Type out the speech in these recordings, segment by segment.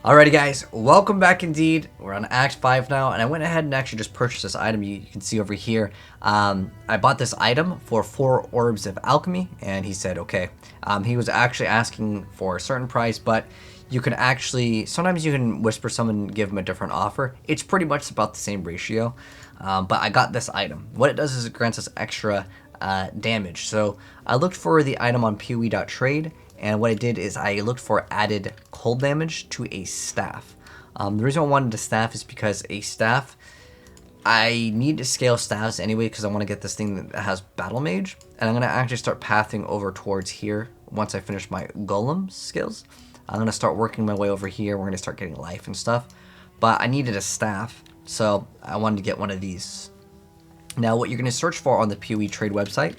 Alrighty guys, welcome back indeed. We're on Act 5 now, and I went ahead and actually just purchased this item you can see over here. I bought this item for 4 Orbs of Alchemy, and he said okay. He was actually asking for a certain price, but you can actually, sometimes you can whisper someone and give them a different offer. It's pretty much about the same ratio, but I got this item. What it does is it grants us extra damage. So I looked for the item on PoE.trade, and what I did is I looked for added cold damage to a staff. The reason I wanted a staff is because a staff, I need to scale staffs anyway because I want to get this thing that has Battle Mage. And I'm going to actually start pathing over towards here once I finish my Golem skills. I'm going to start working my way over here. We're going to start getting life and stuff. But I needed a staff, so I wanted to get one of these. Now what you're going to search for on the PoE trade website,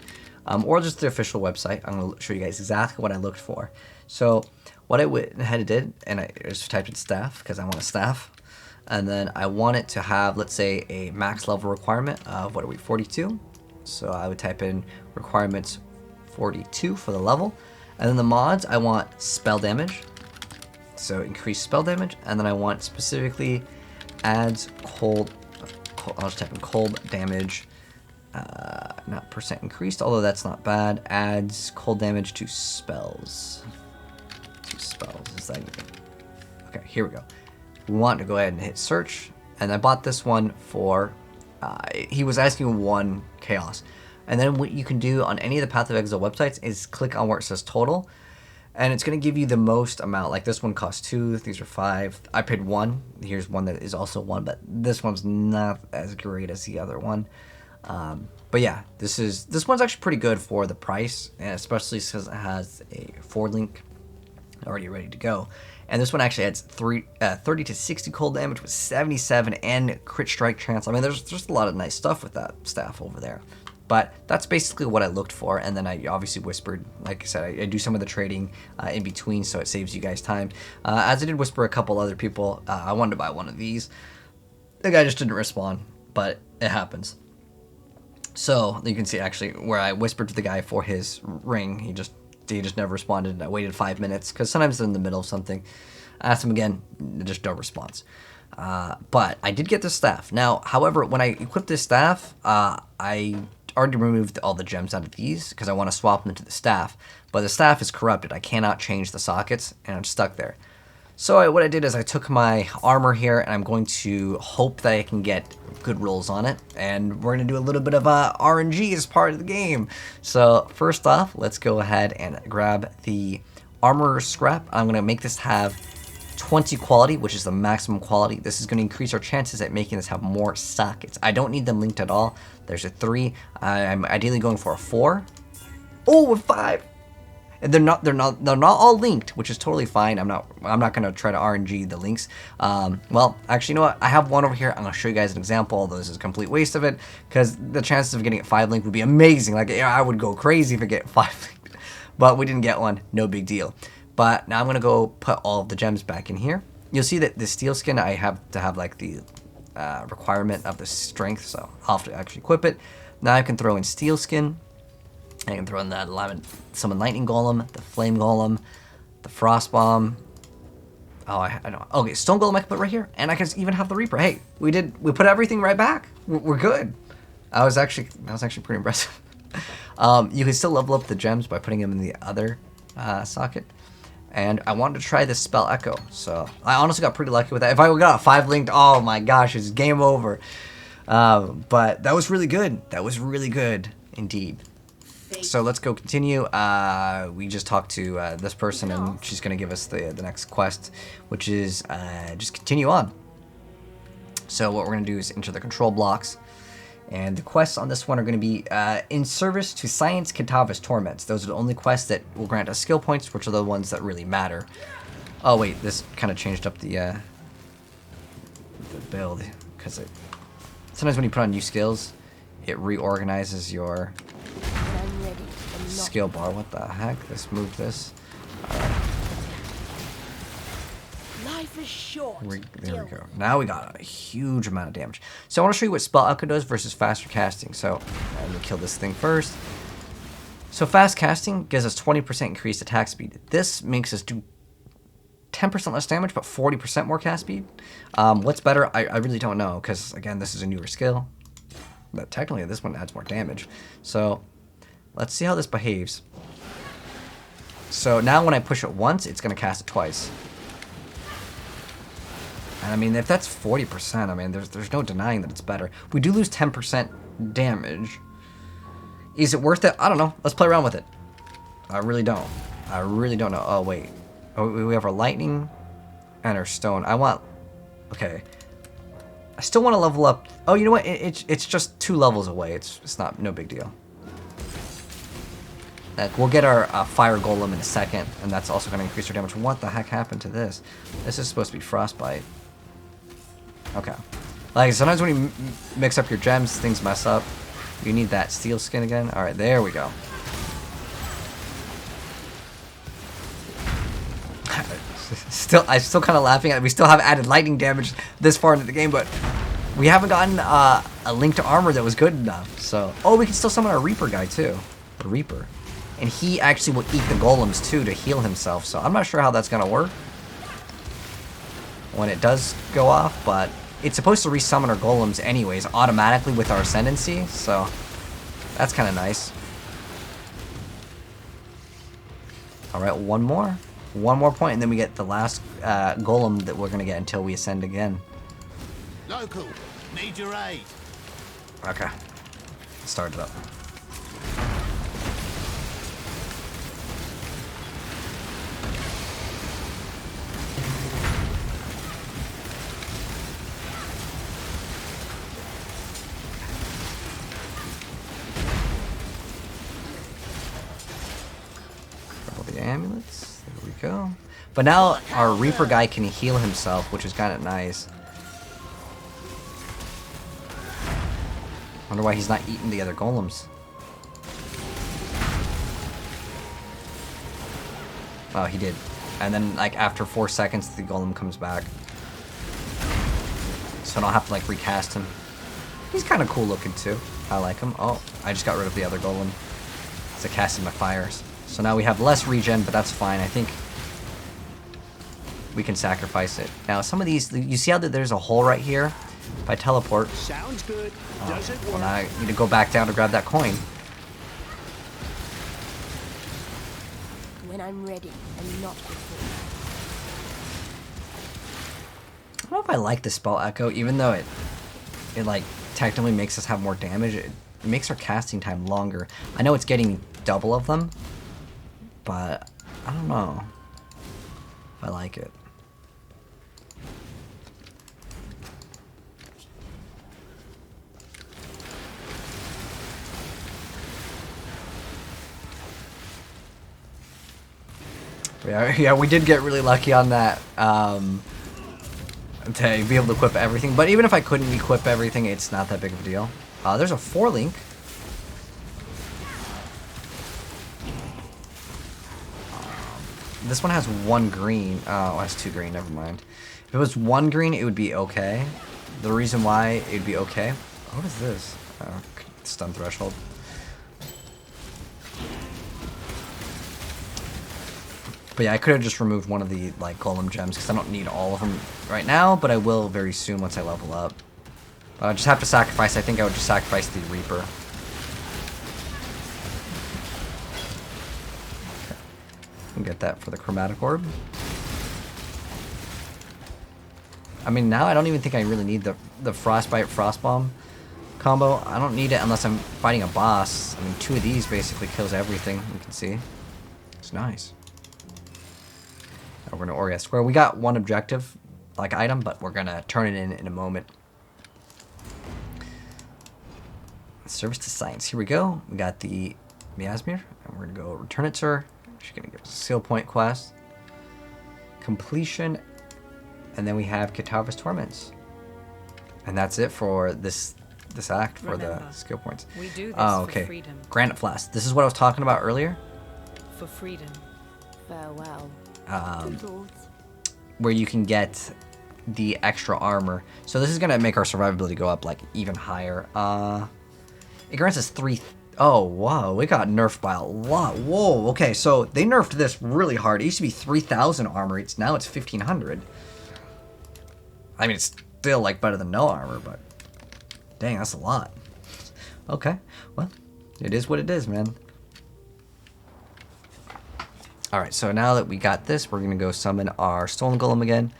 or just the official website, I'm going to show you guys exactly what I looked for. So what I went ahead and did, and I just typed in staff because I want a staff. And then I want it to have, let's say, a max level requirement of, what are we, 42? So I would type in requirements 42 for the level. And then the mods, I want spell damage. So increase spell damage. And then I want specifically adds cold I'll just type in cold damage. Not percent increased, although that's not bad. Adds cold damage to spells. Is that anything? Okay, here we go. We want to go ahead and hit search, and I bought this one for. He was asking 1 chaos, and then what you can do on any of the Path of Exile websites is click on where it says total, and it's going to give you the most amount. Like this one costs 2, these are 5. I paid 1. Here's one that is also 1, but this one's not as great as the other one. But yeah, this one's actually pretty good for the price, and especially since it has a forward link already ready to go. And this one actually adds 30 to 60 cold damage with 77 and crit strike chance. I mean, there's just a lot of nice stuff with that staff over there. But that's basically what I looked for, and then I obviously whispered, like I said, I do some of the trading in between, so it saves you guys time. As I did whisper a couple other people, I wanted to buy one of these. The guy just didn't respond, but it happens. So you can see actually where I whispered to the guy for his ring, he just never responded, and I waited 5 minutes, because sometimes they're in the middle of something. I asked him again, just no response. But I did get the staff. Now, however, when I equipped this staff, I already removed all the gems out of these because I want to swap them to the staff, but the staff is corrupted. I cannot change the sockets, and I'm stuck there. So what I did is I took my armor here, and I'm going to hope that I can get good rolls on it, and we're going to do a little bit of RNG as part of the game. So first off, let's go ahead and grab the armor scrap. I'm going to make this have 20 quality, which is the maximum quality. This is going to increase our chances at making this have more sockets. I don't need them linked at all. There's a 3. I'm ideally going for a 4. Oh, a 5. And they're not all linked, which is totally fine. I'm not going to try to RNG the links. Well, actually, you know what? I have one over here. I'm going to show you guys an example, although this is a complete waste of it, because the chances of getting it 5 linked would be amazing. Like, I would go crazy if I get 5 linked. But we didn't get one. No big deal. But now I'm going to go put all of the gems back in here. You'll see that the steel skin, I have to have like the requirement of the strength, so I'll have to actually equip it. Now I can throw in steel skin. I can throw in the summon lightning golem, the flame golem, the frost bomb. Oh, I don't know. Okay, stone golem I can put right here, and I can even have the reaper. Hey, we put everything right back. We're good. That was actually pretty impressive. You can still level up the gems by putting them in the other socket. And I wanted to try this spell echo, so I honestly got pretty lucky with that. If I got a 5 linked, oh my gosh, it's game over. But that was really good. That was really good indeed. So let's go continue. We just talked to this person, and she's going to give us the next quest, which is just continue on. So what we're going to do is enter the control blocks. And the quests on this one are going to be in service to Science Kitava's Torments. Those are the only quests that will grant us skill points, which are the ones that really matter. Oh wait, this kind of changed up the build, because sometimes when you put on new skills, it reorganizes your skill bar. What the heck? Let's move this. Life is short. There we go. Now we got a huge amount of damage. So I want to show you what spell echo does versus faster casting. So let me kill this thing first. So fast casting gives us 20% increased attack speed. This makes us do 10% less damage, but 40% more cast speed. What's better? I really don't know, because, again, this is a newer skill. But technically, this one adds more damage. So, let's see how this behaves. So, now when I push it once, it's going to cast it twice. And, I mean, if that's 40%, I mean, there's no denying that it's better. We do lose 10% damage. Is it worth it? I don't know. Let's play around with it. I really don't. I really don't know. Oh, wait. Oh, we have our lightning and our stone. I want... Okay. I still want to level up... Oh, you know what? It's just 2 levels away. It's not... No big deal. Like, we'll get our fire golem in a second, and that's also going to increase our damage. What the heck happened to this? This is supposed to be frostbite. Okay. Like, sometimes when you mix up your gems, things mess up. You need that steel skin again. Alright, there we go. I'm still kind of laughing at it. We still have added lightning damage this far into the game, but we haven't gotten a link to armor that was good enough. So, oh, we can still summon our Reaper guy too, the Reaper, and he actually will eat the golems too to heal himself. So I'm not sure how that's gonna work when it does go off, but it's supposed to resummon our golems anyways automatically with our ascendancy. So that's kind of nice. All right, one more point, and then we get the last golem that we're gonna get until we ascend again. Local, need your aid. Okay, start it up. All the amulets. There we go. But now our Reaper guy can heal himself, which is kind of nice. Wonder why he's not eating the other golems. Oh, he did. And then, like, after 4 seconds, the golem comes back. So I don't have to, like, recast him. He's kind of cool looking, too. I like him. Oh, I just got rid of the other golem. So I casted my fires. So now we have less regen, but that's fine. I think we can sacrifice it. Now, some of these... You see how there's a hole right here? If I teleport... Sounds good. Does it work? Well, now I need to go back down to grab that coin. When I'm ready and not before. I don't know if I like the spell echo, even though it like technically makes us have more damage. It makes our casting time longer. I know it's getting double of them, but I don't know if I like it. Yeah, we did get really lucky on that, to be able to equip everything. But even if I couldn't equip everything, it's not that big of a deal. There's a 4-link. This one has 1 green. Oh, it has 2 green, never mind. If it was 1 green, it would be okay. The reason why it would be okay... What is this? Stun threshold. But yeah, I could have just removed one of the like golem gems because I don't need all of them right now, but I will very soon once I level up. I just have to sacrifice. I think I would just sacrifice the Reaper. Okay. And get that for the chromatic orb. I mean, now I don't even think I really need the frostbite frostbomb combo. I don't need it unless I'm fighting a boss. I mean, 2 of these basically kills everything. You can see. It's nice. We're gonna Orias Square. We got 1 objective, like item, but we're gonna turn it in a moment. Service to Science. Here we go. We got the Miasmir, and we're gonna go return it to her. She's gonna give us a skill point quest, completion, and then we have Kitava's Torments, and that's it for this act for the skill points. We do this okay. for freedom. Granite Flask. This is what I was talking about earlier. For freedom. Farewell. Good thoughts. Where you can get the extra armor. So this is gonna make our survivability go up like even higher. It grants us Oh, wow, we got nerfed by a lot. Whoa, okay, so they nerfed this really hard. It used to be 3,000 armor rates, now it's 1,500. I mean, it's still, like, better than no armor, but... Dang, that's a lot. Okay, well, it is what it is, man. Alright, so now that we got this, we're gonna go summon our Stolen Golem again.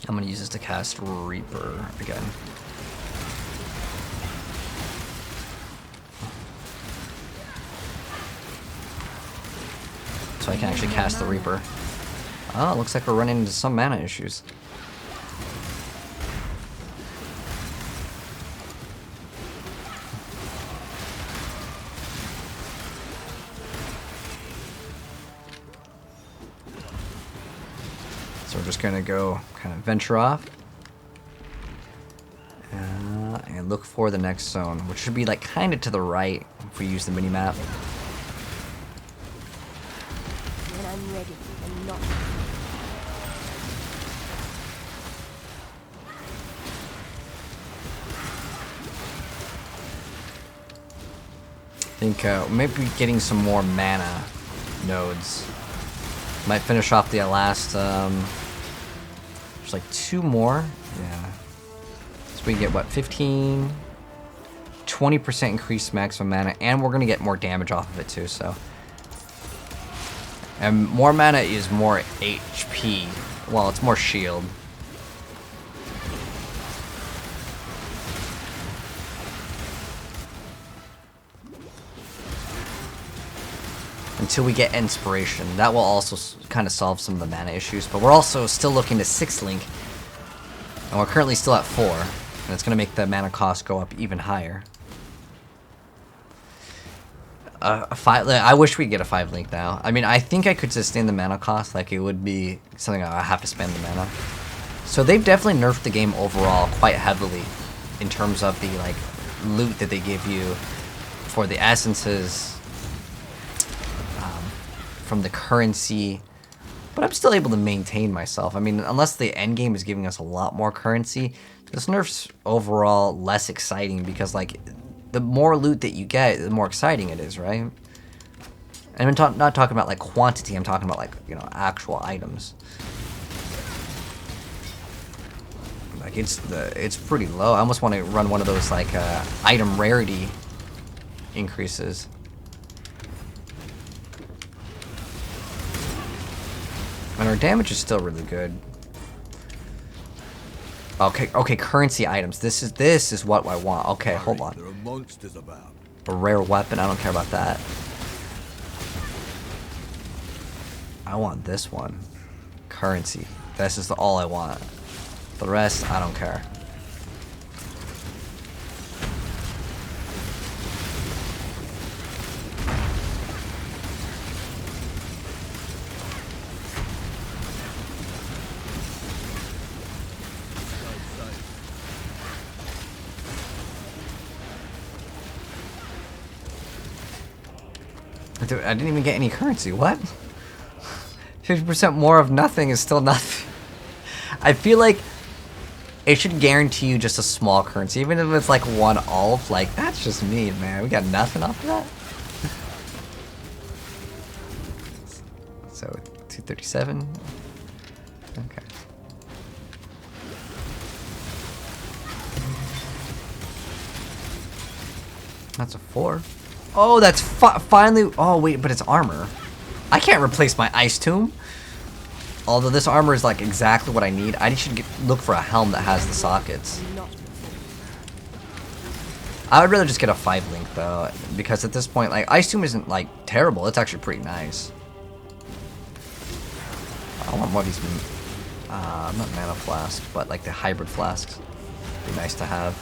I'm gonna use this to cast Reaper again. So I can actually cast the Reaper. Oh, looks like we're running into some mana issues. So we're just gonna go kind of venture off and look for the next zone, which should be like kind of to the right if we use the mini map. When I'm ready and not. I think maybe getting some more mana nodes might finish off the last. There's like 2 more. Yeah. So we get what, 15, 20% increased maximum mana, and we're gonna get more damage off of it too. So, and more mana is more HP. Well, it's more shield. Until we get inspiration. That will also kind of solve some of the mana issues, but we're also still looking to 6 link, and we're currently still at 4, and it's going to make the mana cost go up even higher. I wish we'd get a 5 link now. I mean, I think I could sustain the mana cost, like it would be something I have to spend the mana. So they've definitely nerfed the game overall quite heavily in terms of the like loot that they give you for the essences, from the currency, but I'm still able to maintain myself. I mean, unless the end game is giving us a lot more currency, this nerf's overall less exciting because, like, the more loot that you get, the more exciting it is, right? And I'm not talking about, like, quantity, I'm talking about, like, you know, actual items. Like, it's pretty low. I almost want to run one of those, like, item rarity increases. And our damage is still really good. Okay, currency items. This is what I want. Okay, hold on. There are monsters about. A rare weapon, I don't care about that. I want this one. Currency. This is all I want. The rest, I don't care. I didn't even get any currency. What? 50% more of nothing is still nothing. I feel like it should guarantee you just a small currency, even if it's like 1 olive. Like, that's just me, man. We got nothing off of that. So 237. Okay. That's a 4. Oh, that's finally... Oh, wait, but it's armor. I can't replace my Ice Tomb. Although this armor is, like, exactly what I need. I should look for a helm that has the sockets. I would rather just get a 5 link, though. Because at this point, like, Ice Tomb isn't, like, terrible. It's actually pretty nice. I want more of these... not mana flasks, but, like, the hybrid flasks. Be nice to have.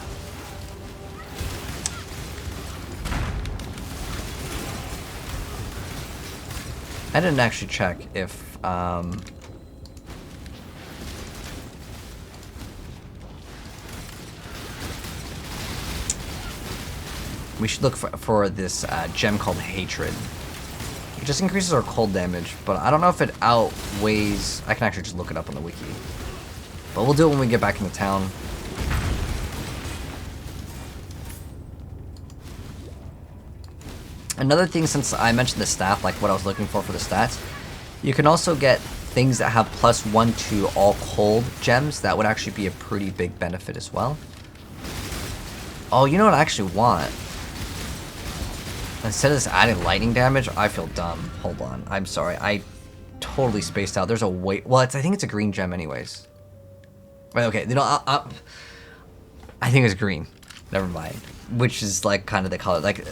I didn't actually check if, we should look for this gem called Hatred. It just increases our cold damage, but I don't know if it outweighs... I can actually just look it up on the wiki. But we'll do it when we get back into town. Another thing, since I mentioned the staff, like what I was looking for the stats, you can also get things that have +1 to all cold gems. That would actually be a pretty big benefit as well. Oh, you know what I actually want? Instead of this added lightning damage, I feel dumb. Hold on. I'm sorry. I totally spaced out. There's a way... Well, I think it's a green gem anyways. Right, okay. You know, I think it's green. Never mind. Which is, like, kind of the color. Like...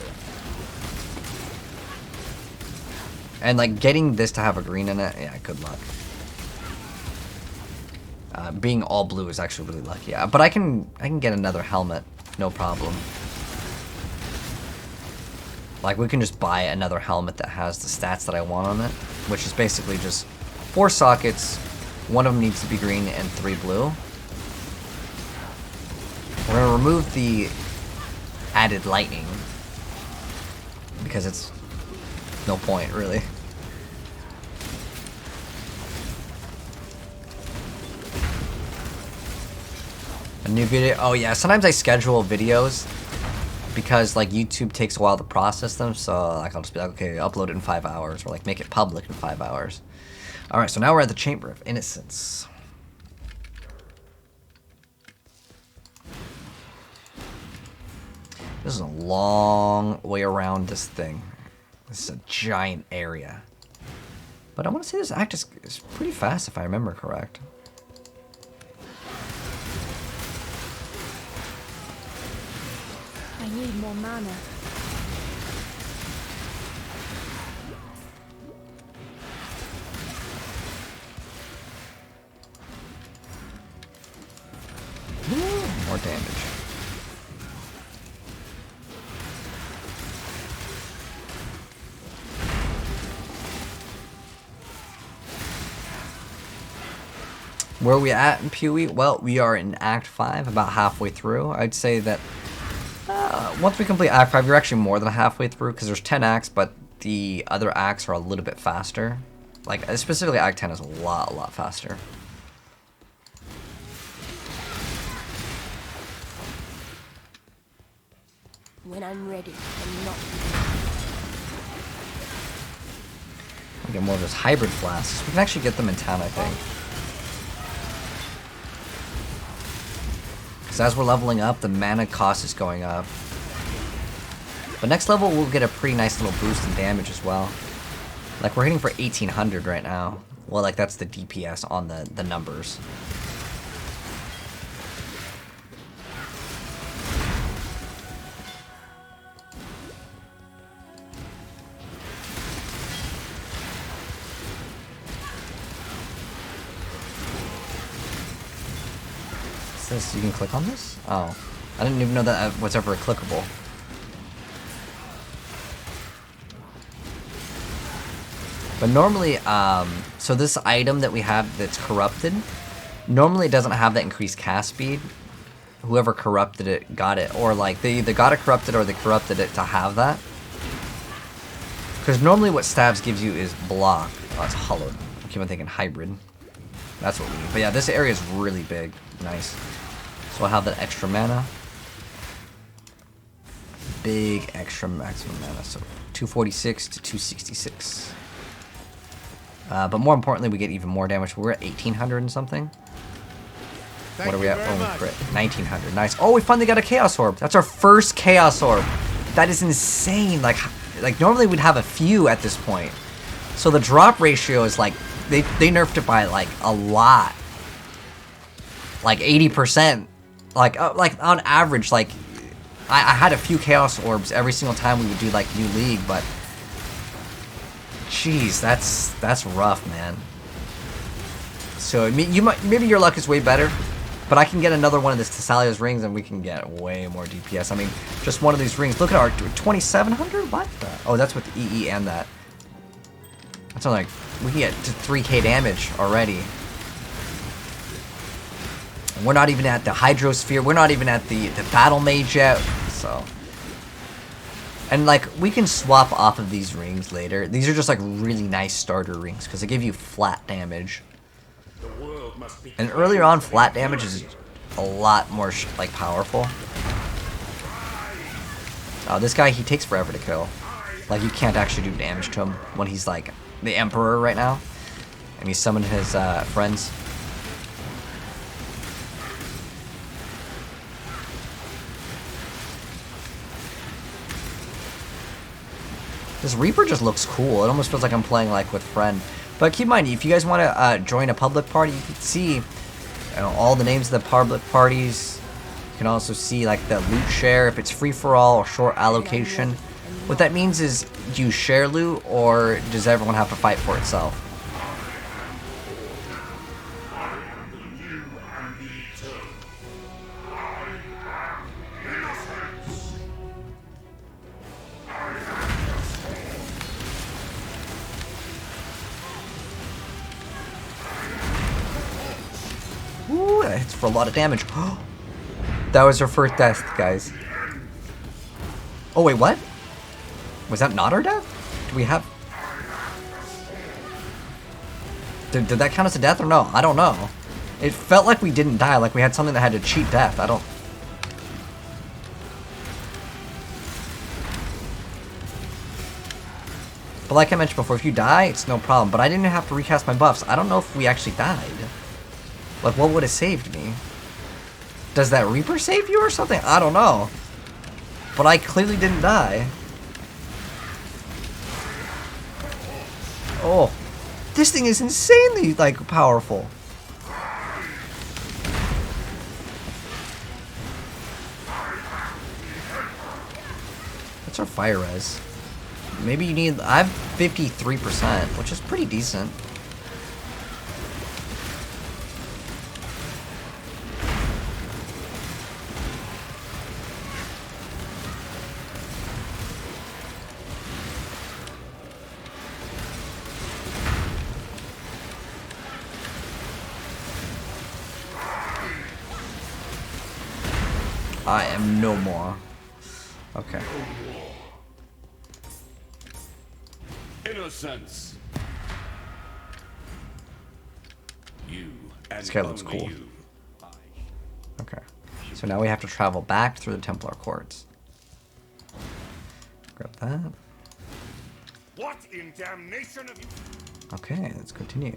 And, like, getting this to have a green in it, yeah, good luck. Being all blue is actually really lucky. Yeah, but I can get another helmet. No problem. Like, we can just buy another helmet that has the stats that I want on it, which is basically just 4 sockets, 1 of them needs to be green and 3 blue. We're going to remove the added lightning, because it's no point, really. A new video? Oh yeah, sometimes I schedule videos because like YouTube takes a while to process them, so like I'll just be like, okay, upload it in 5 hours, or like make it public in 5 hours. Alright, so now we're at the Chamber of Innocence. This is a long way around this thing. This is a giant area. But I want to say this act is pretty fast if I remember correct. I need more mana. More damage. Where are we at in PoE? Well, we are in Act 5, about halfway through. I'd say that once we complete Act 5, you're actually more than halfway through, because there's 10 acts, but the other acts are a little bit faster. Like, specifically Act 10 is a lot faster. When I'm ready and not... We get more of those hybrid flasks. We can actually get them in town, I think. Because as we're leveling up, the mana cost is going up. But next level, we'll get a pretty nice little boost in damage as well. Like, we're hitting for 1800 right now. Well, like, that's the DPS on the numbers. This, you can click on this? Oh, I didn't even know that was ever clickable. But normally, so this item that we have that's corrupted, normally it doesn't have that increased cast speed. Whoever corrupted it got it, or like they either got it corrupted or they corrupted it to have that. Because normally what stabs gives you is block. Oh, it's hollowed. I keep on thinking hybrid. That's what we need. But yeah, this area is really big. Nice. So I'll have that extra mana. Big extra maximum mana. So 246 to 266. But more importantly, we get even more damage. We're at 1800 and something. What are we at? Oh, crit. 1900. Nice. Oh, we finally got a Chaos Orb. That's our first Chaos Orb. That is insane. Like normally we'd have a few at this point. So the drop ratio is like, they nerfed it by like a lot. Like 80%. Like on average, like I had a few Chaos Orbs every single time we would do like New League, but jeez, that's rough, man. So maybe your luck is way better, but I can get another one of this Thessalia's rings and we can get way more DPS. I mean, just one of these rings. Look at our 2700. What? Oh, that's with the EE and that. That's not like we can get to 3k damage already. And we're not even at the Hydrosphere. We're not even at the Battle Mage yet. So, and like we can swap off of these rings later. These are just like really nice starter rings because they give you flat damage. The world And earlier on, flat damage is a lot more like powerful. Oh, this guy, he takes forever to kill. Like, you can't actually do damage to him when he's like the Emperor right now. And he's summoned his friends. This Reaper just looks cool. It almost feels like I'm playing like with friend. But keep in mind, if you guys want to join a public party, you can see all the names of the public parties. You can also see like the loot share, if it's free for all or short allocation. What that means is, do you share loot or does everyone have to fight for itself? Ooh, that hits for a lot of damage. That was her first death, guys. Oh, wait, what? Was that not our death? Do we have... Did that count as a death or no? I don't know. It felt like we didn't die, like we had something that had to cheat death. I don't... But like I mentioned before, if you die, it's no problem. But I didn't have to recast my buffs. I don't know if we actually died. Like, what would have saved me? Does that Reaper save you or something? I don't know. But I clearly didn't die. Oh. This thing is insanely, like, powerful. What's our fire res? Maybe you need... I have 53%, which is pretty decent. I am no more. Okay. Innocence. You and This guy looks only cool. you. Okay. So now we have to travel back through the Templar Courts. Grab that. What in damnation have you? Okay, let's continue.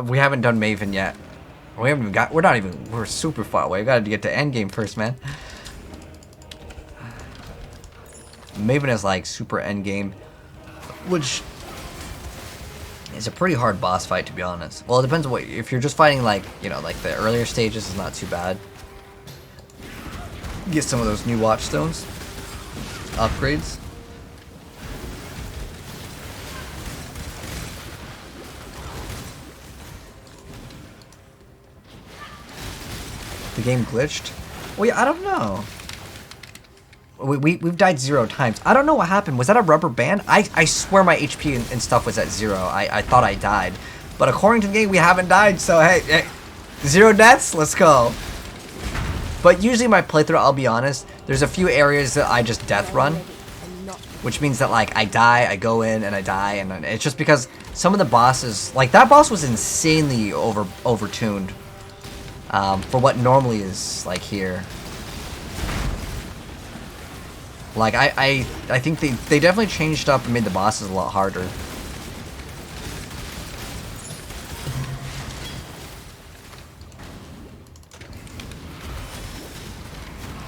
We haven't done Maven yet. We haven't even got. We're super far away. We gotta get to endgame first, man. Maven is like super endgame, which is a pretty hard boss fight, to be honest. Well, it depends on what. If you're just fighting like, you know, like the earlier stages, is not too bad. Get some of those new watchstones, upgrades. The game glitched? Well, yeah, I don't know. We've died 0 times. I don't know what happened. Was that a rubber band? I swear my HP and stuff was at 0. I thought I died. But according to the game, we haven't died. So, hey, 0 deaths? Let's go. But usually my playthrough, I'll be honest, there's a few areas that I just death run. Which means that, like, I die, I go in, and I die. And it's just because some of the bosses... Like, that boss was insanely overtuned. For what normally is like here. Like I think they definitely changed up and made the bosses a lot harder. You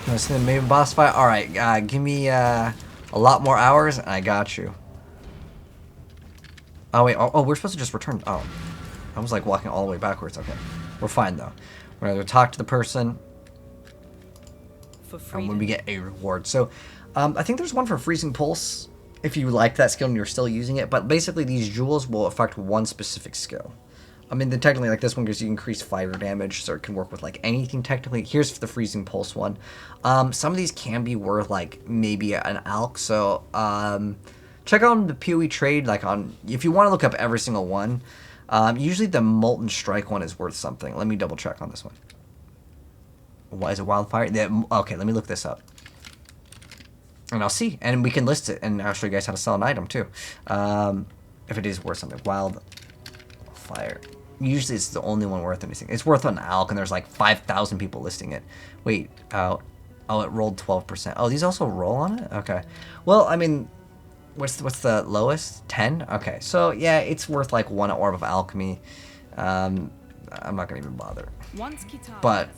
want to see the Maven boss fight? Alright, give me a lot more hours and I got you. Oh wait, oh, we're supposed to just return. Oh. I was like walking all the way backwards. Okay. We're fine though. We're going to talk to the person, and when we get a reward. So, I think there's one for Freezing Pulse, if you like that skill and you're still using it. But basically, these jewels will affect one specific skill. I mean, then technically, like this one gives you increased fire damage, so it can work with like anything technically. Here's the Freezing Pulse one. Some of these can be worth like maybe an alch. So, check out the PoE trade. Like if you want to look up every single one. Usually the Molten Strike one is worth something. Let me double check on this one. Why is it Wildfire? Okay, let me look this up. And I'll see. And we can list it. And I'll show you guys how to sell an item too. If it is worth something. Wildfire. modifier. Usually it's the only one worth anything. It's worth an alk, and there's like 5,000 people listing it. Wait, oh, it rolled 12%. Oh, these also roll on it? Okay. Well, I mean, what's the lowest? 10? Okay, so yeah, it's worth like 1 orb of alchemy. I'm not gonna even bother. But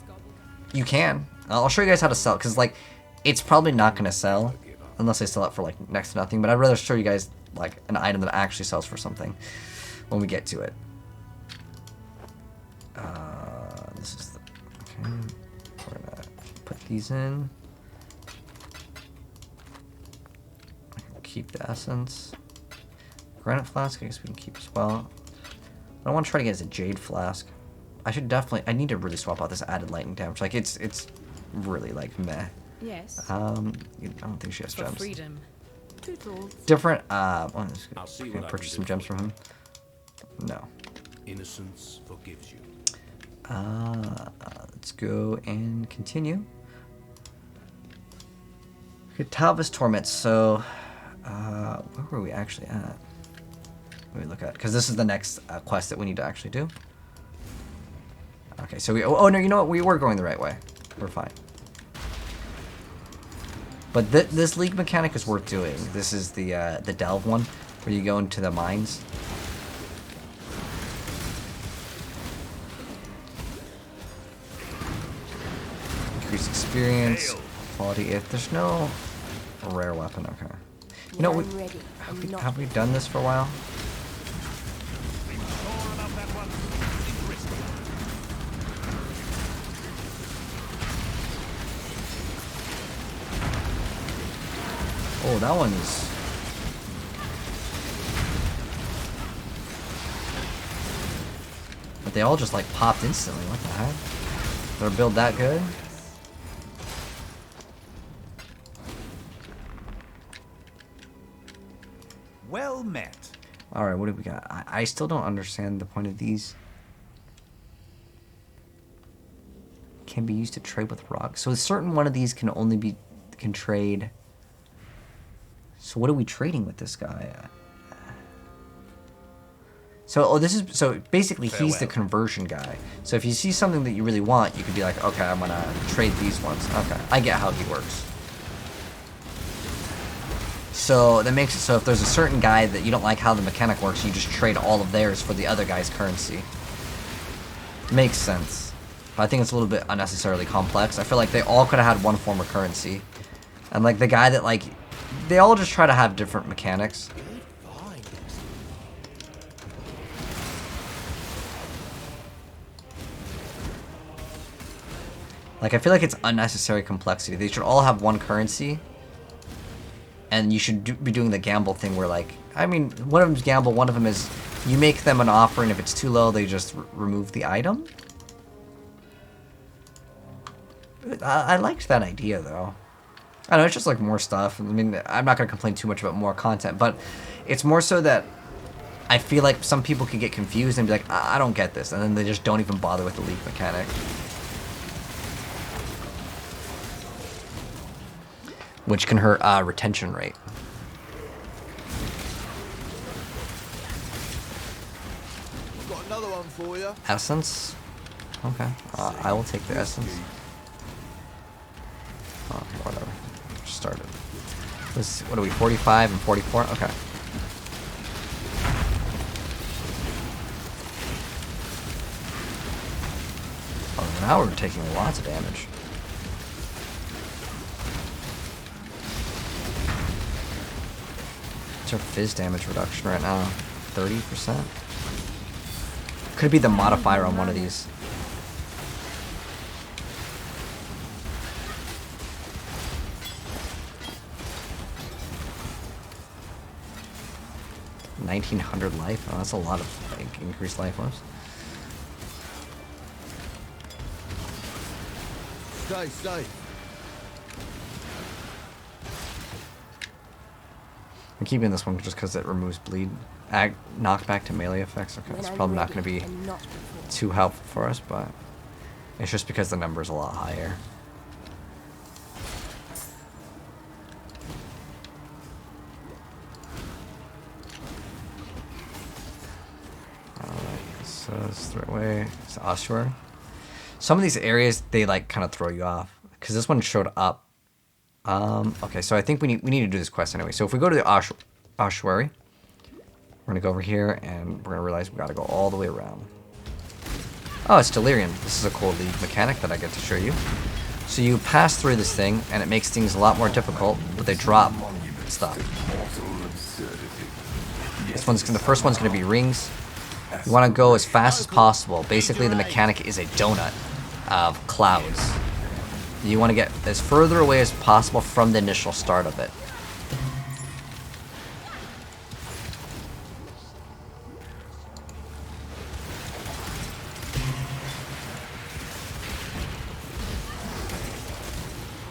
you can. I'll show you guys how to sell it, because like, it's probably not gonna sell unless I sell it for like next to nothing. But I'd rather show you guys like an item that actually sells for something when we get to it. This is the, okay. We're gonna put these in. Keep the essence. Granite Flask, I guess we can keep as well. I want to try to get as a Jade Flask. I should definitely. I need to really swap out this added lightning damage. Like it's really like meh. Yes. I don't think she has For gems. freedom. Different. I'll see Can what I I purchase can some do gems for from him? No. Innocence forgives you. Let's go and continue. Kitava's Torments. So, where were we actually at? Let me look at, because this is the next quest that we need to actually do. Okay, so we. Oh no, you know what? We were going the right way. We're fine. But this league mechanic is worth doing. This is the delve one, where you go into the mines. Increase experience, quality. If there's no rare weapon, okay. You know, have we done this for a while? Oh, that one is. But they all just like popped instantly. What the heck? Their build that good? Well met. Alright, what do we got? I still don't understand the point of these. Can be used to trade with rocks. So a certain one of these can only be can trade. So what are we trading with this guy? So so basically he's the conversion guy. So if you see something that you really want, you could be like, okay, I'm gonna trade these ones. Okay, I get how he works. So that makes it so if there's a certain guy that you don't like how the mechanic works, you just trade all of theirs for the other guy's currency. Makes sense. But I think it's a little bit unnecessarily complex. I feel like they all could have had one form of currency. And like the guy that like, they all just try to have different mechanics. Like I feel like it's unnecessary complexity. They should all have one currency. And you should be doing the gamble thing where, like, I mean, one of them's gamble, one of them is you make them an offer, and if it's too low, they just remove the item. I liked that idea, though. I don't know, it's just, like, more stuff. I mean, I'm not going to complain too much about more content, but it's more so that I feel like some people could get confused and be like, I don't get this, and then they just don't even bother with the league mechanic. Which can hurt retention rate. Got another one for you. Essence? Okay. I will take the essence. Okay, whatever. Just started. What are we, 45 and 44? Okay. Oh, now we're taking lots of damage. What's our fizz damage reduction right now? 30%? Could be the modifier on one of these. $1,900 life? Oh, that's a lot of like, increased life lives. Stay. I'm keeping this one just because it removes bleed. Knockback to melee effects. Okay, it's probably not going to be too helpful for us, but it's just because the number is a lot higher. Alright, So let's throw it away. It's ossuary. Some of these areas, they like kind of throw you off. Because this one showed up. Okay, so I think we need to do this quest anyway. So if we go to the ossuary, we're gonna go over here and we're gonna realize we gotta go all the way around. Oh, it's Delirium. This is a cool league mechanic that I get to show you. So you pass through this thing and it makes things a lot more difficult, but they drop stuff. The first one's gonna be rings. You wanna go as fast as possible. Basically the mechanic is a donut of clouds. You want to get as further away as possible from the initial start of it.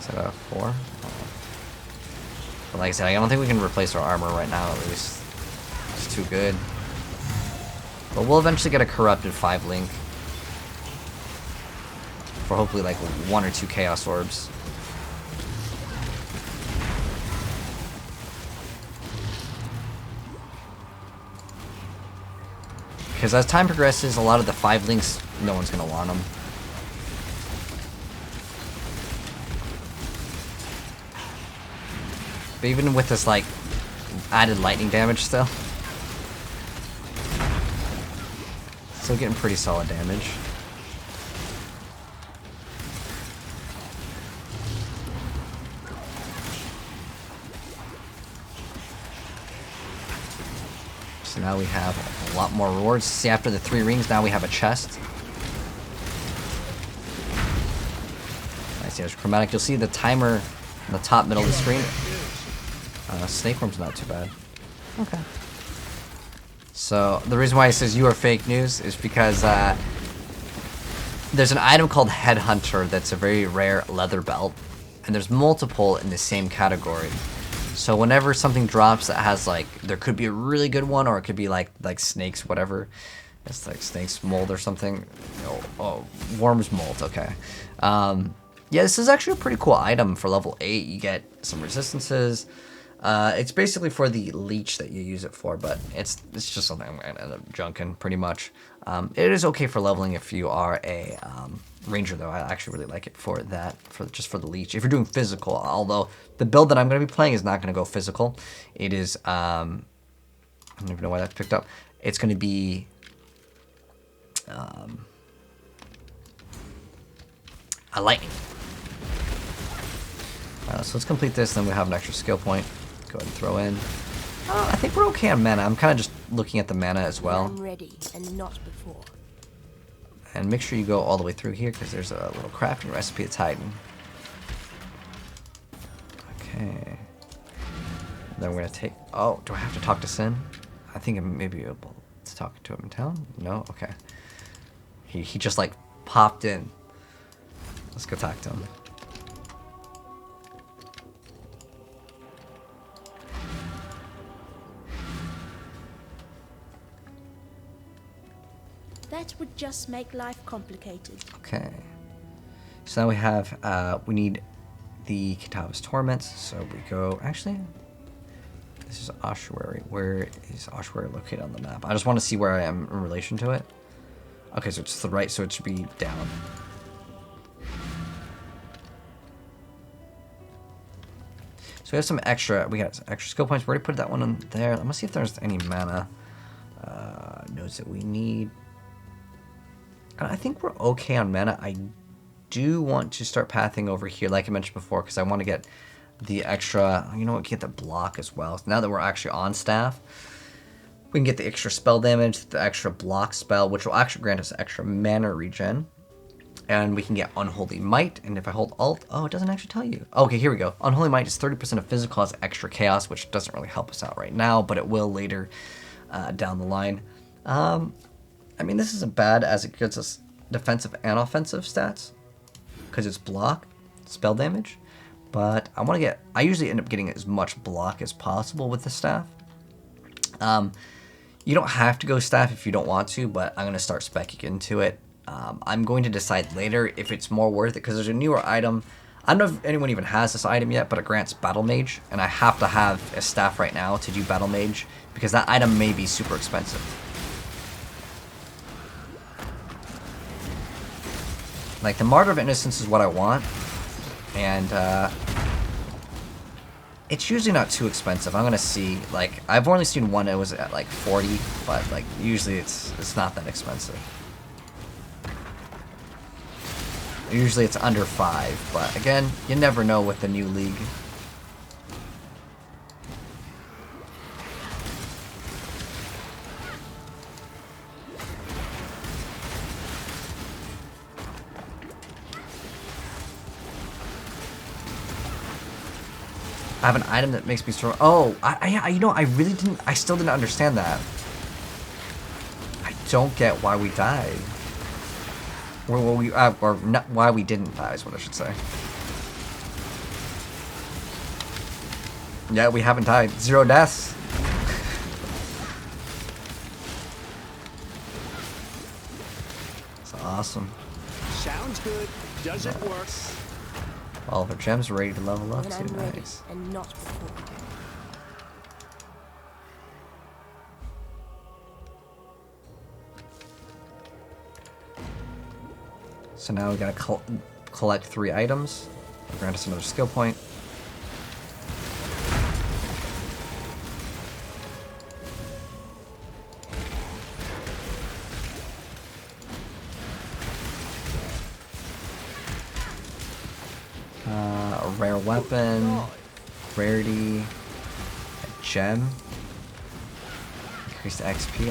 Is that a 4? But like I said, I don't think we can replace our armor right now, at least. It's too good. But we'll eventually get a corrupted 5 link. For hopefully like 1 or 2 chaos orbs. Because as time progresses, a lot of the 5 links, no one's gonna want them. But even with this like added lightning damage still getting pretty solid damage. So now we have a lot more rewards. See, after the 3 rings, now we have a chest. Nice, there's chromatic. You'll see the timer in the top middle of the screen. Snake worm's not too bad. Okay. So the reason why it says you are fake news is because there's an item called Headhunter that's a very rare leather belt, and there's multiple in the same category. So whenever something drops that has like, there could be a really good one, or it could be like snakes, whatever. It's like snakes mold or something. Oh, worms mold. Okay. Yeah, this is actually a pretty cool item for level 8. You get some resistances. It's basically for the leech that you use it for, but it's just something I'm gonna end up junking pretty much. It is okay for leveling if you are a ranger, though. I actually really like it for that, just for the leech. If you're doing physical, although the build that I'm going to be playing is not going to go physical. It is, I don't even know why that's picked up. It's going to be, a lightning. So let's complete this, then we have an extra skill point. Go ahead and throw in. I think we're okay on mana. I'm kind of just looking at the mana as well. I'm ready and not before. And make sure you go all the way through here because there's a little crafting recipe that's hiding. Okay. Then we're gonna take. Oh, do I have to talk to Sin? I think I may be able to talk to him in town. No, okay. He just like popped in. Let's go talk to him. That would just make life complicated. Okay. So now we have, we need the Kitava's Torments. So we go, actually, this is Ossuary. Where is Ossuary located on the map? I just want to see where I am in relation to it. Okay, so it's to the right, so it should be down. So we have some extra, we got some extra skill points. We already put that one in there. Let me see if there's any mana nodes that we need. I think we're okay on mana. I do want to start pathing over here, like I mentioned before, because I want to get the extra, you know what, get the block as well. So now that we're actually on staff, we can get the extra spell damage, the extra block spell, which will actually grant us extra mana regen. And we can get Unholy Might, and if I hold Alt, oh, it doesn't actually tell you. Okay, here we go. Unholy Might is 30% of physical, has extra chaos, which doesn't really help us out right now, but it will later down the line. I mean, this isn't bad as it gives us defensive and offensive stats because it's block, spell damage. But I usually end up getting as much block as possible with the staff. You don't have to go staff if you don't want to, but I'm going to start speccing into it. I'm going to decide later if it's more worth it because there's a newer item. I don't know if anyone even has this item yet, but it grants Battle Mage, and I have to have a staff right now to do Battle Mage because that item may be super expensive. Like, the Martyr of Innocence is what I want. And, it's usually not too expensive. I'm gonna see, like, I've only seen one that was at, like, 40, but, like, usually it's not that expensive. Usually it's under 5, but, again, you never know with the new league. I have an item that makes me strong. Oh, you know, I still didn't understand that. I don't get why we died. Or not why we didn't die is what I should say. Yeah, we haven't died. 0 deaths. It's awesome. Sounds good. Does it work? All of our gems ready to level up When too. I'm ready, Nice. and not before. So now we gotta collect 3 items. Grant us another skill point. A rare weapon, rarity, a gem, increased XP.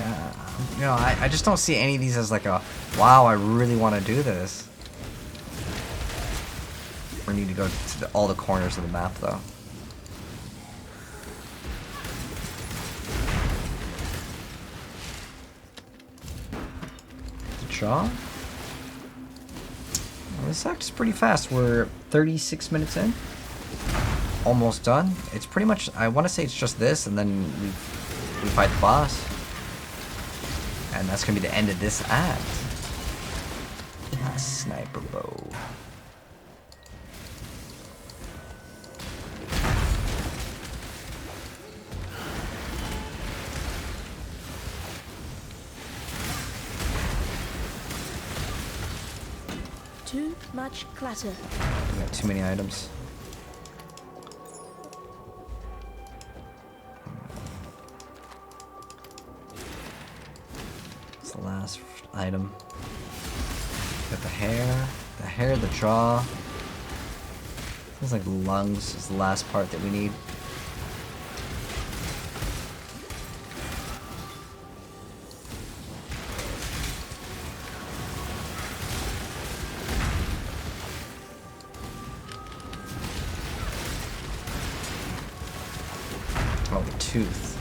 You know, I just don't see any of these as like a, wow, I really want to do this. We need to go to all the corners of the map though. The jaw? This act's pretty fast. We're 36 minutes in. Almost done. It's pretty much, I want to say it's just this, and then we fight the boss. And that's going to be the end of this act. A sniper bow. Too much clutter. We got too many items. It's the last item. Got the hair, the jaw. Feels like lungs is the last part that we need. Oh, the tooth.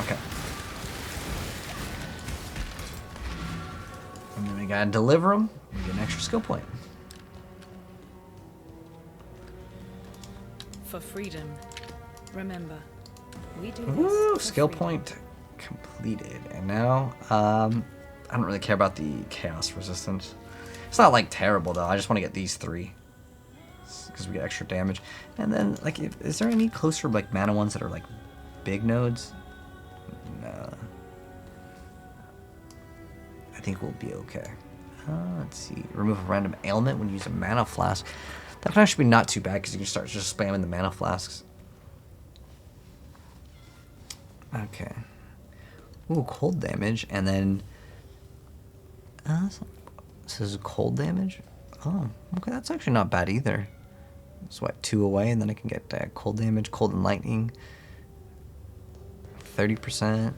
Okay. And then we gotta deliver them and get an extra skill point. For freedom. Remember, we do Woo! this for Skill freedom. point completed. And now, I don't really care about the chaos resistance. It's not like terrible though. I just want to get these 3 because we get extra damage. And then, like, is there any closer like mana ones that are like big nodes? No. I think we'll be okay. Let's see. Remove a random ailment when you use a mana flask. That can actually be not too bad because you can start just spamming the mana flasks. Okay. Ooh, cold damage, and then this is cold damage. Oh, okay, that's actually not bad either. It's what, 2 away, and then I can get cold damage, cold and lightning, 30%.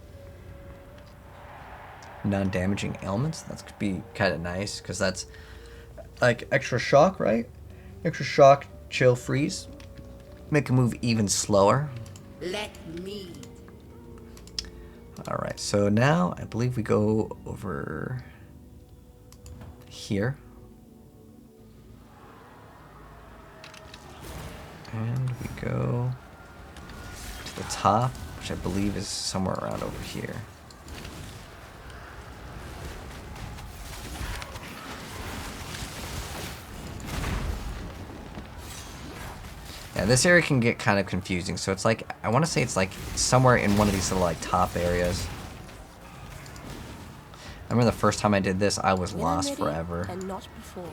Non-damaging ailments. That could be kind of nice because that's like extra shock, right? Extra shock, chill, freeze, make a move even slower. Let me. Alright, so now I believe we go over here. And we go to the top, which I believe is somewhere around over here. Yeah, this area can get kind of confusing, so it's like, I want to say it's like somewhere in one of these little like top areas. remember the first time I did this, I was When I'm lost ready forever. And not before.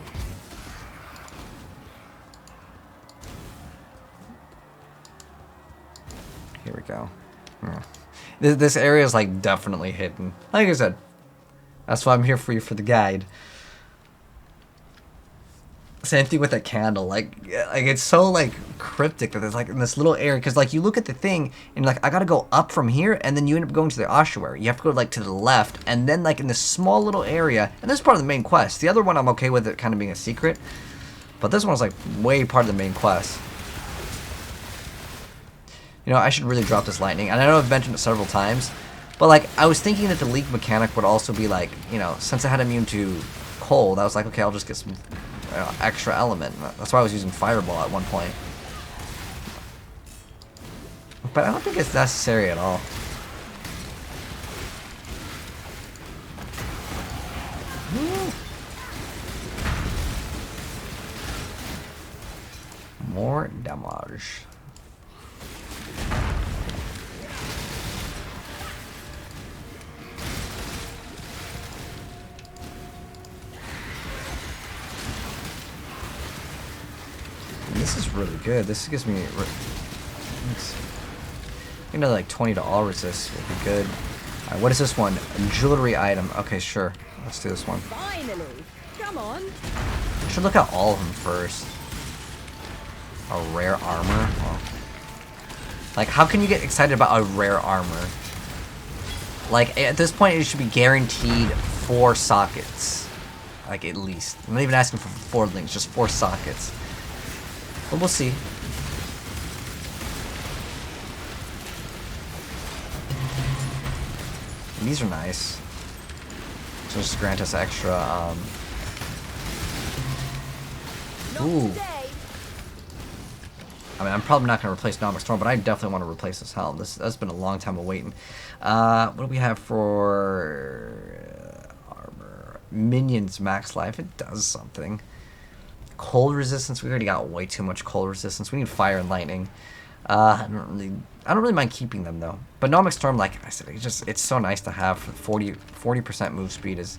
Here we go. This area is like definitely hidden. Like I said, that's why I'm here for you for the guide. Same thing with that candle. Like it's so like cryptic that it's like in this little area. Because like you look at the thing and you're like, I gotta go up from here, and then you end up going to the ossuary. You have to go like to the left, and then like in this small little area. And this is part of the main quest. The other one I'm okay with it kind of being a secret, but this one's like way part of the main quest. You know, I should really drop this lightning. And I know I've mentioned it several times, but like I was thinking that the leak mechanic would also be like, you know, since I had immune to cold, I was like, okay, I'll just get some extra element. That's why I was using fireball at one point. But I don't think it's necessary at all. More damage. This is really good. This gives me another like 20 to all resist would be good. Alright, what is this one? A jewelry item. Okay, sure. Let's do this one. Finally! Come on! I should look at all of them first. A rare armor? Oh. Like, how can you get excited about a rare armor? Like, at this point, it should be guaranteed 4 sockets. Like, at least. I'm not even asking for 4 links, just 4 sockets. But we'll see. And these are nice. So just grant us extra, ooh. I mean, I'm probably not going to replace Nomic Storm, but I definitely want to replace this helm. That's been a long time of waiting. What do we have for armor? Minions max life. It does something. Cold resistance. We already got way too much cold resistance. We need fire and lightning. I don't really mind keeping them though. But Nomic Storm, like I said, it's so nice to have. 40% move speed is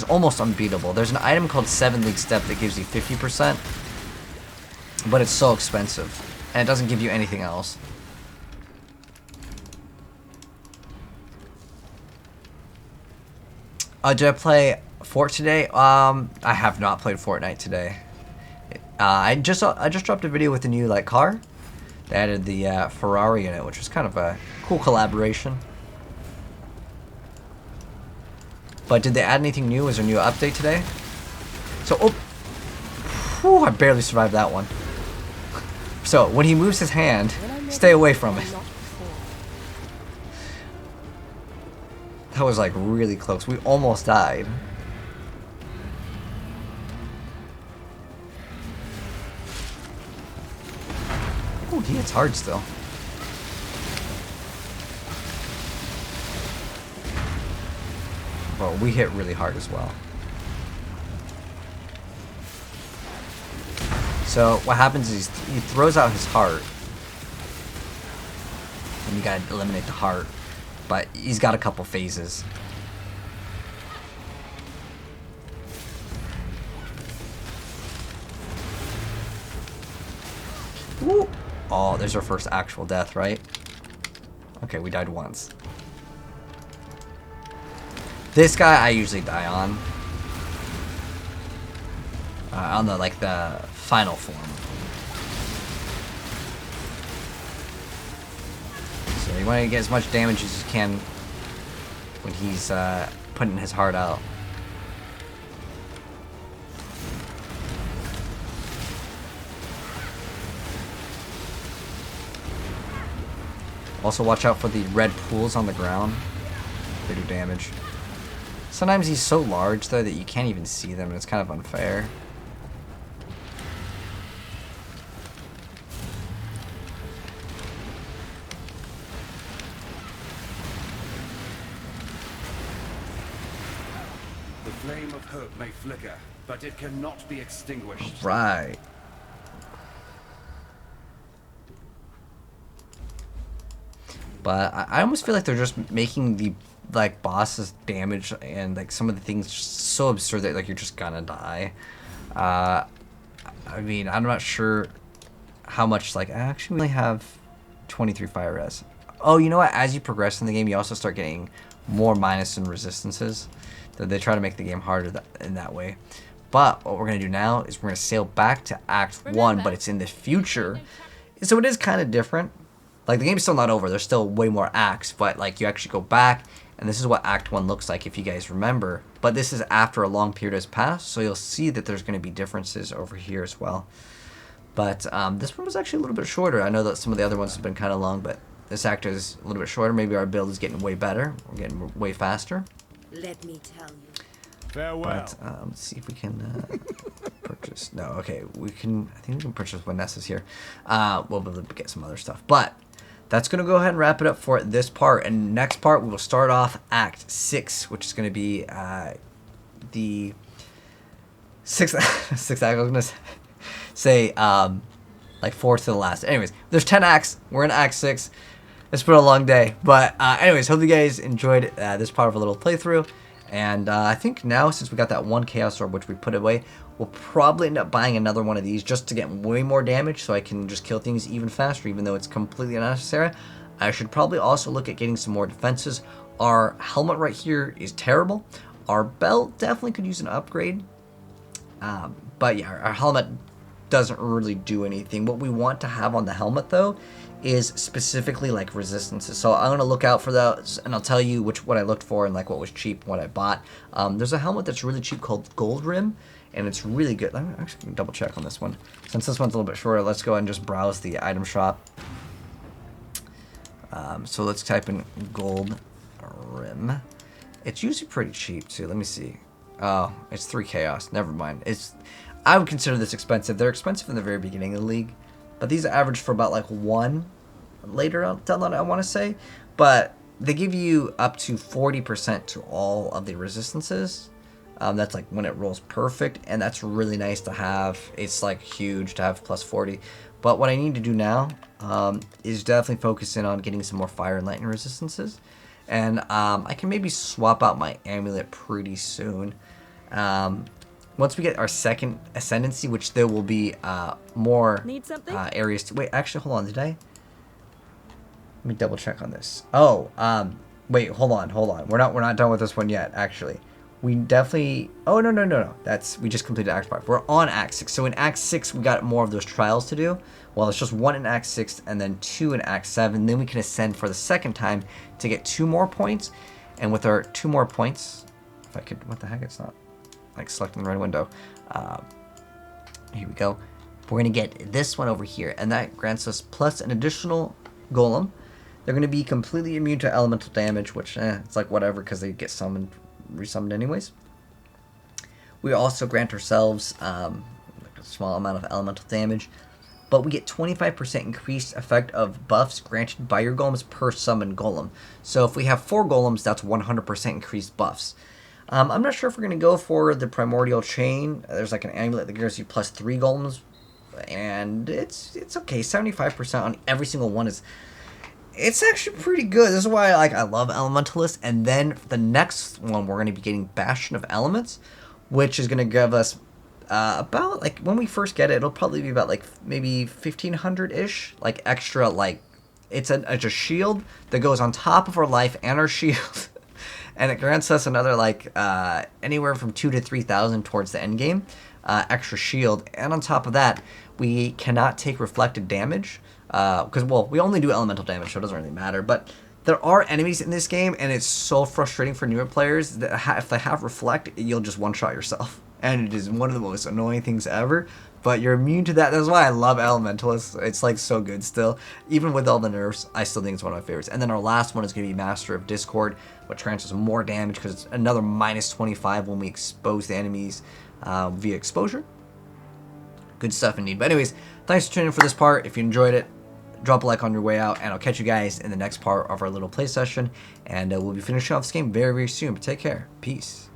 almost unbeatable. There's an item called 7 League Step that gives you 50%, but it's so expensive, and it doesn't give you anything else. Did I play Fort today? I have not played Fortnite today. I just dropped a video with the new like car. They added the Ferrari in it, which was kind of a cool collaboration. But did they add anything new? Was there a new update today? So, oh, whew, I barely survived that one. So when he moves his hand, stay away from it. That was like really close. We almost died. Oh, he hits hard still. Bro, we hit really hard as well. So what happens is he throws out his heart. And you gotta eliminate the heart. But he's got a couple phases. Woo. Oh, there's our first actual death, right? Okay, we died once. This guy I usually die on the like the final form. So you want to get as much damage as you can when he's putting his heart out. Also watch out for the red pools on the ground. They do damage. Sometimes he's so large though that you can't even see them, and it's kind of unfair. The flame of hope may flicker, but it cannot be extinguished. Right. But I almost feel like they're just making the like bosses damage and like some of the things just so absurd that like you're just gonna die. I mean, I'm not sure how much, like, I actually only have 23 fire res. Oh, you know what? As you progress in the game, you also start getting more minus and resistances. That they try to make the game harder in that way. But what we're going to do now is we're going to sail back to Act 1, but it's in the future. So it is kind of different. Like, the game's still not over. There's still way more acts, but, like, you actually go back, and this is what Act 1 looks like if you guys remember. But this is after a long period has passed, so you'll see that there's going to be differences over here as well. But this one was actually a little bit shorter. I know that some of the other ones have been kind of long, but this act is a little bit shorter. Maybe our build is getting way better. We're getting way faster. Let me tell you. Farewell. But let's see if we can purchase. No, okay, we can. I think we can purchase Vanessa's here. We'll be able to get some other stuff. But that's going to go ahead and wrap it up for this part. And next part, we will start off Act 6, which is going to be the sixth act. I was going to say like fourth to the last. Anyways, there's 10 acts. We're in Act 6. It's been a long day. But anyways, hope you guys enjoyed this part of a little playthrough. And I think now, since we got that one Chaos Orb, which we put away, we'll probably end up buying another one of these just to get way more damage so I can just kill things even faster, even though it's completely unnecessary. I should probably also look at getting some more defenses. Our helmet right here is terrible. Our belt definitely could use an upgrade. But yeah, our helmet doesn't really do anything. What we want to have on the helmet, though, is specifically like resistances. So I'm gonna look out for those, and I'll tell you what I looked for and like what was cheap, what I bought. There's a helmet that's really cheap called Gold Rim, and it's really good. I'm actually gonna double check on this one. Since this one's a little bit shorter, let's go ahead and just browse the item shop. So let's type in Gold Rim. It's usually pretty cheap too. Let me see. Oh, it's 3 chaos. Never mind. I would consider this expensive. They're expensive in the very beginning of the league. But these average for about like 1 later on down the line, I want to say. But they give you up to 40% to all of the resistances. That's like when it rolls perfect. And that's really nice to have. It's like huge to have plus 40. But what I need to do now is definitely focus in on getting some more fire and lightning resistances. And I can maybe swap out my amulet pretty soon. Once we get our second ascendancy, which there will be more areas to... Wait, actually, hold on. Did I? Let me double check on this. Oh, wait, hold on. We're not done with this one yet, actually. We definitely... Oh, no. We just completed Act 5. We're on Act 6. So in Act 6, we got more of those trials to do. Well, it's just 1 in Act 6 and then 2 in Act 7. Then we can ascend for the second time to get 2 more points. And with our 2 more points... If I could... What the heck? It's not... like selecting the right window. Here we go. We're going to get this one over here, and that grants us plus an additional golem. They're going to be completely immune to elemental damage, which it's like whatever because they get summoned, resummoned anyways. We also grant ourselves like a small amount of elemental damage, but we get 25% increased effect of buffs granted by your golems per summoned golem. So if we have 4 golems, that's 100% increased buffs. I'm not sure if we're going to go for the Primordial Chain. There's like an amulet that gives you plus 3 golems. And it's okay. 75% on every single one is... It's actually pretty good. This is why I love Elementalist. And then the next one, we're going to be getting Bastion of Elements, which is going to give us about, like, when we first get it, it'll probably be about, like, maybe 1,500-ish. Like, extra, like... It's a shield that goes on top of our life and our shield. And it grants us another, like, anywhere from 2,000 to 3,000 towards the end game. Extra shield. And on top of that, we cannot take reflected damage. Because, well, we only do elemental damage, so it doesn't really matter. But there are enemies in this game, and it's so frustrating for newer players that if they have reflect, you'll just one-shot yourself. And it is one of the most annoying things ever. But you're immune to that. That's why I love Elementalists. It's like so good still. Even with all the nerfs, I still think it's one of my favorites. And then our last one is going to be Master of Discord, which grants us more damage because it's another minus 25 when we expose the enemies via exposure. Good stuff indeed. But anyways, thanks for tuning in for this part. If you enjoyed it, drop a like on your way out. And I'll catch you guys in the next part of our little play session. And we'll be finishing off this game very, very soon. But take care. Peace.